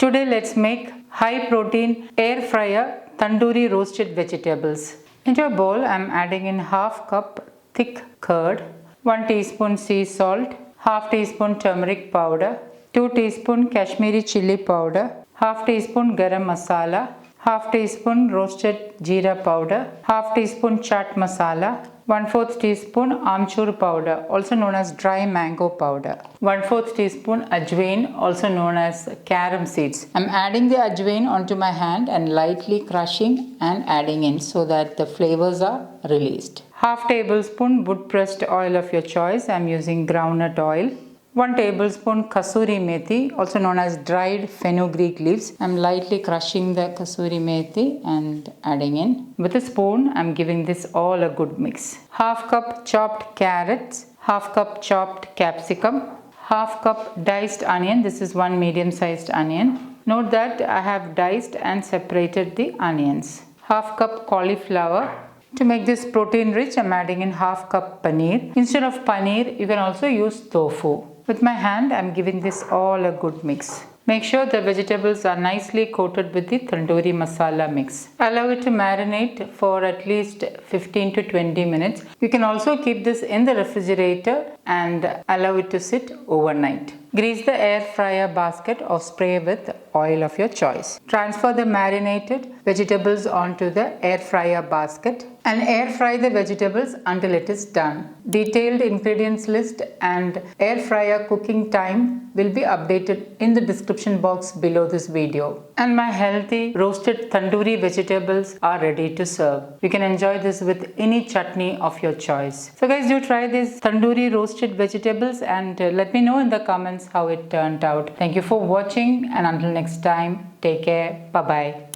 Today let's make high protein air fryer tandoori roasted vegetables. Into a bowl I am adding in half cup thick curd, 1 teaspoon sea salt, half teaspoon turmeric powder, 2 teaspoon kashmiri chilli powder, half teaspoon garam masala, half teaspoon roasted jeera powder, half teaspoon chaat masala, 1/4 teaspoon amchur powder, also known as dry mango powder, 1/4 teaspoon ajwain, also known as garam seeds. I'm adding the ajwain onto my hand and lightly crushing and adding in so that the flavors are released. Half tablespoon wood pressed oil of your choice. I'm using groundnut oil. 1 tablespoon kasuri methi, also known as dried fenugreek leaves. I'm lightly crushing the kasuri methi and adding in. With a spoon, I'm giving this all a good mix. Half cup chopped carrots, half cup chopped capsicum, half cup diced onion. This is 1 medium-sized onion. Note that I have diced and separated the onions. Half cup cauliflower. To make this protein rich, I'm adding in half cup paneer. Instead of paneer, you can also use tofu. With my hand, I'm giving this all a good mix. Make sure the vegetables are nicely coated with the tandoori masala mix. Allow it to marinate for at least 15 to 20 minutes. You can also keep this in the refrigerator and allow it to sit overnight. Grease the air fryer basket or spray with oil of your choice. Transfer the marinated vegetables onto the air fryer basket and air fry the vegetables until it is done. Detailed ingredients list and air fryer cooking time will be updated in the description box below this video. And my healthy roasted tandoori vegetables are ready to serve. You can enjoy this with any chutney of your choice. So guys, do try these tandoori roasted vegetables and let me know in the comments how it turned out. Thank you for watching and until next time, take care. Bye bye.